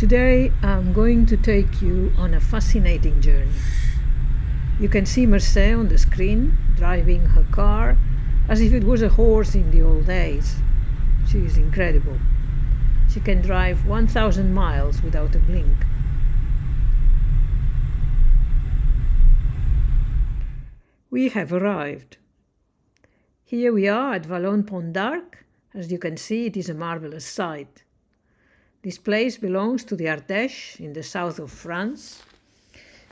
Today I'm going to take you on a fascinating journey. You can see Mercé on the screen driving her car as if it was a horse in the old days. She is incredible. She can drive 1,000 miles without a blink. We have arrived. Here we are at Vallon-Pont d'Arc. As you can see, it is a marvelous sight. This place belongs to the Ardèche in the south of France,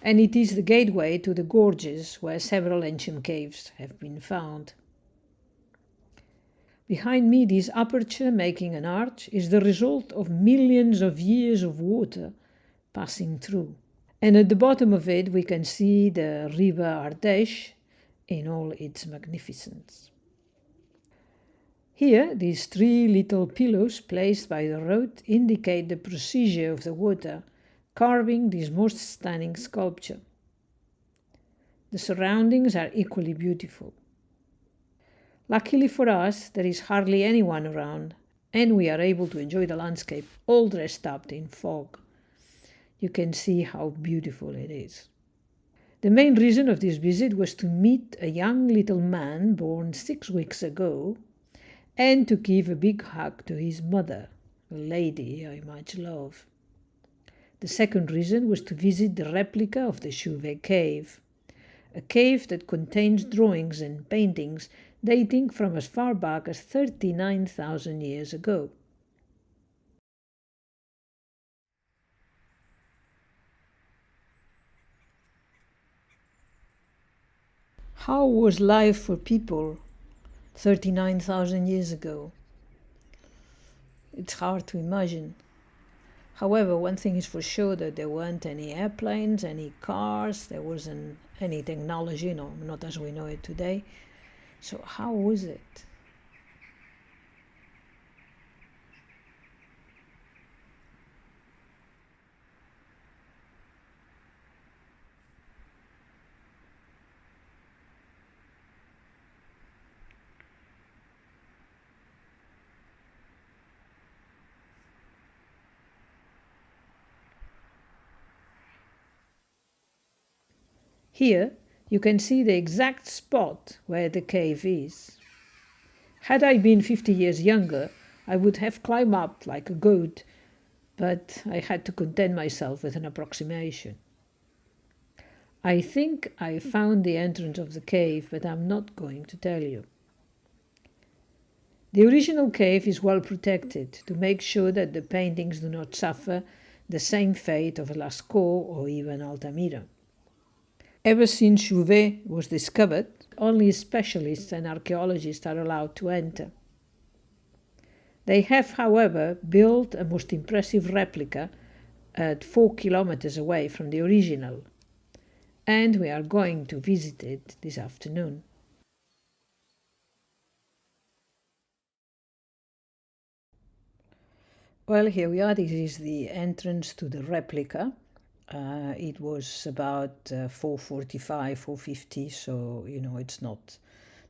and it is the gateway to the gorges where several ancient caves have been found. Behind me, this aperture making an arch is the result of millions of years of water passing through. And at the bottom of it, we can see the river Ardèche in all its magnificence. Here, these three little pillows placed by the road indicate the procedure of the water carving this most stunning sculpture. The surroundings are equally beautiful. Luckily for us, there is hardly anyone around, and we are able to enjoy the landscape all dressed up in fog. You can see how beautiful it is. The main reason of this visit was to meet a young little man born 6 weeks ago and to give a big hug to his mother, a lady I much love. The second reason was to visit the replica of the Chauvet cave, a cave that contains drawings and paintings dating from as far back as 39,000 years ago. How was life for people 39,000 years ago? It's hard to imagine. However, one thing is for sure, that there weren't any airplanes, any cars, there wasn't any technology, not as we know it today. So how was it? Here you can see the exact spot where the cave is. Had I been 50 years younger, I would have climbed up like a goat, but I had to content myself with an approximation. I think I found the entrance of the cave, but I'm not going to tell you. The original cave is well protected to make sure that the paintings do not suffer the same fate of Lascaux or even Altamira. Ever since Chauvet was discovered, only specialists and archaeologists are allowed to enter. They have, however, built a most impressive replica at 4 kilometers away from the original, and we are going to visit it this afternoon. Well, here we are. This is the entrance to the replica. It was about 4:45, 4:50, so it's not.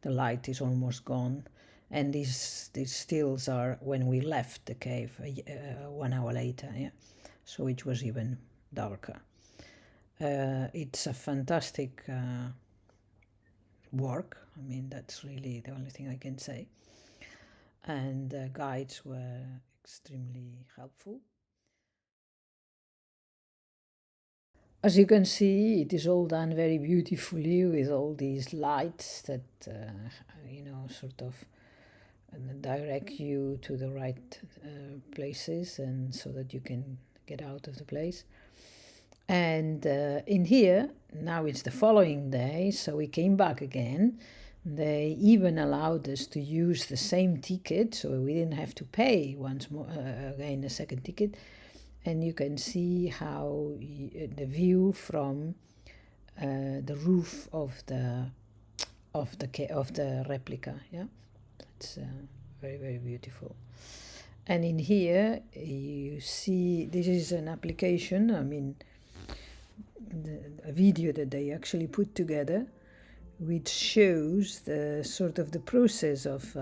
The light is almost gone, and these stills are when we left the cave 1 hour later. Yeah, so it was even darker. It's a fantastic work. I mean, that's really the only thing I can say. And the guides were extremely helpful. As you can see, it is all done very beautifully with all these lights that, sort of direct you to the right places, and so that you can get out of the place. And in here, now it's the following day, so we came back again. They even allowed us to use the same ticket, so we didn't have to pay once more again a second ticket. And you can see how the view from the roof of the replica. Yeah, it's very, very beautiful. And in here you see this is an application. I mean, a video that they actually put together, which shows the sort of the process of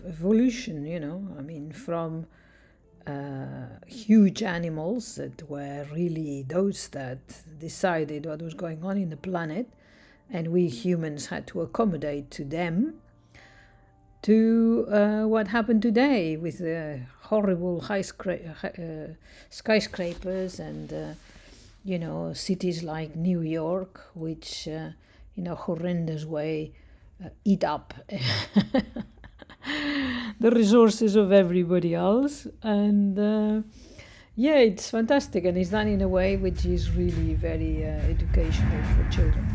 evolution. I mean, from huge animals that were really those that decided what was going on in the planet, and we humans had to accommodate to them, to what happened today with the horrible skyscrapers and cities like New York, which in a horrendous way eat up the resources of everybody else. And yeah, it's fantastic, and it's done in a way which is really very educational for children.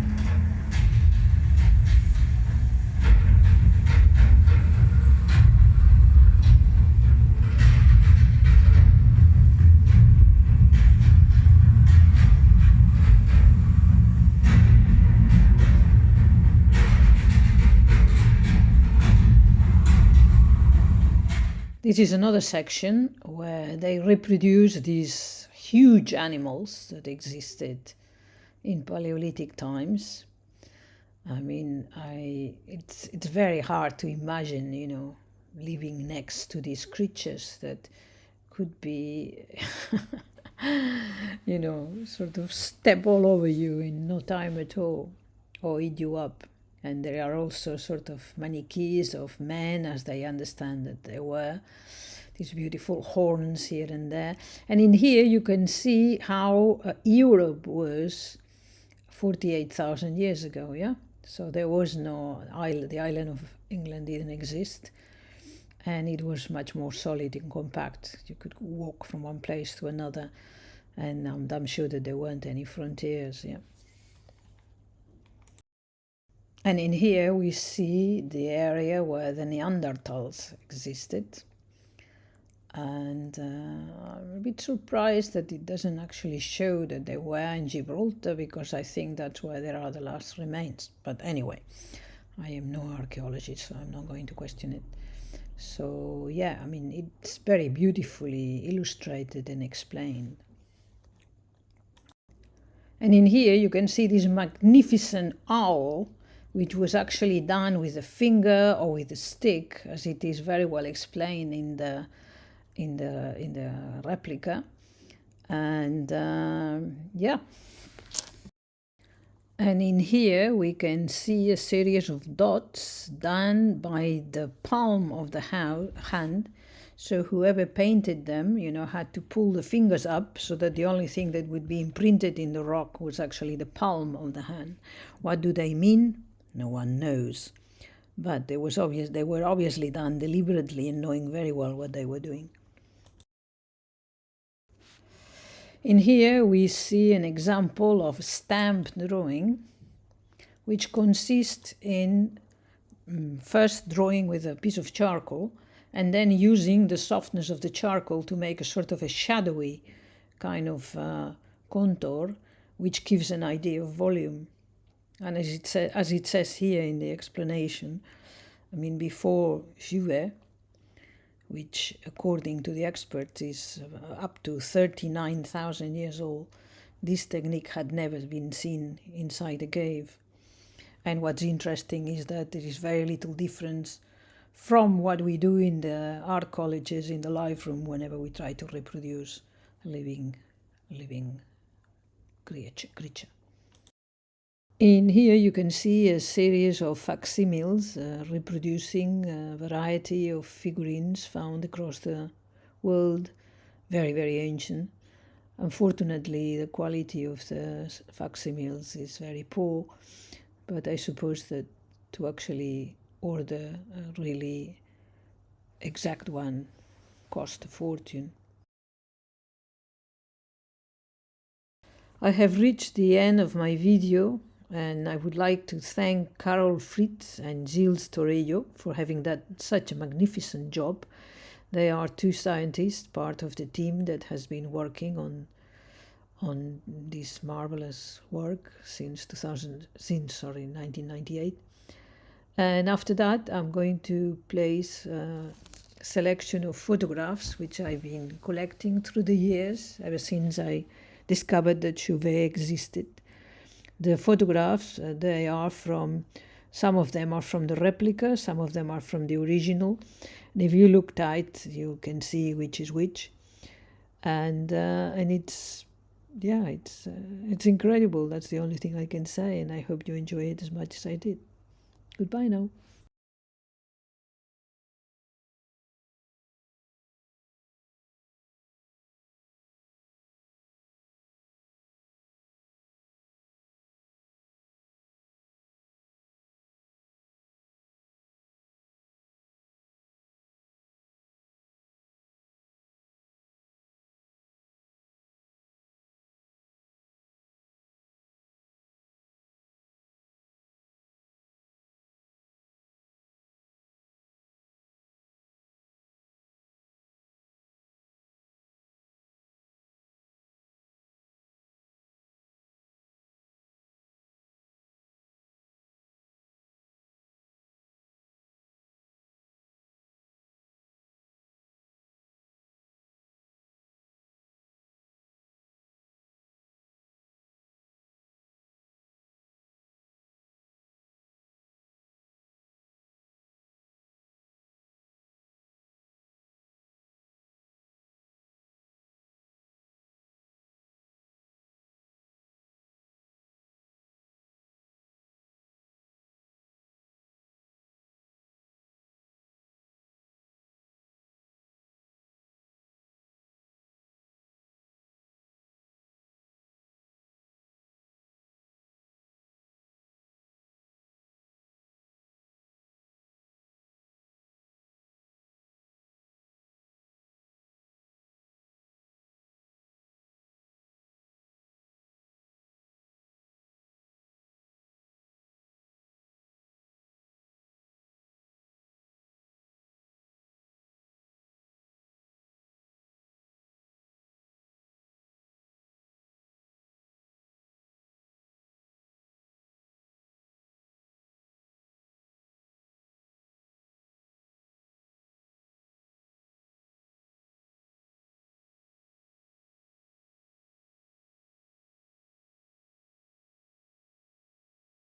This is another section where they reproduce these huge animals that existed in Paleolithic times. I mean, it's very hard to imagine, living next to these creatures that could be, sort of step all over you in no time at all, or eat you up. And there are also sort of manichees of men, as they understand that they were, these beautiful horns here and there. And in here you can see how Europe was 48,000 years ago, yeah? So there was no island, the island of England didn't exist, and it was much more solid and compact. You could walk from one place to another, and I'm sure that there weren't any frontiers, yeah? And in here we see the area where the Neanderthals existed. And I'm a bit surprised that it doesn't actually show that they were in Gibraltar, because I think that's where there are the last remains. But anyway, I am no archaeologist, so I'm not going to question it. So yeah, I mean, it's very beautifully illustrated and explained. And in here you can see this magnificent owl, which was actually done with a finger or with a stick, as it is very well explained in the replica. And yeah. And in here we can see a series of dots done by the palm of the hand. So whoever painted them, had to pull the fingers up so that the only thing that would be imprinted in the rock was actually the palm of the hand. What do they mean? No one knows. But they were obviously done deliberately and knowing very well what they were doing. In here we see an example of stamped drawing, which consists in first drawing with a piece of charcoal and then using the softness of the charcoal to make a sort of a shadowy kind of contour, which gives an idea of volume. And as it says here in the explanation, I mean, before Chauvet, which according to the experts is up to 39,000 years old, this technique had never been seen inside a cave. And what's interesting is that there is very little difference from what we do in the art colleges in the live room whenever we try to reproduce a living creature. In here you can see a series of facsimiles reproducing a variety of figurines found across the world, very, very ancient. Unfortunately, the quality of the facsimiles is very poor, but I suppose that to actually order a really exact one cost a fortune. I have reached the end of my video, and I would like to thank Carol Fritz and Gilles Torello for having done such a magnificent job. They are two scientists, part of the team that has been working on this marvelous work since 1998. And after that, I'm going to place a selection of photographs which I've been collecting through the years, ever since I discovered that Chauvet existed. The photographs, some of them are from the replica, some of them are from the original. And if you look tight, you can see which is which. and it's yeah, it's incredible. That's the only thing I can say, and I hope you enjoy it as much as I did. Goodbye now.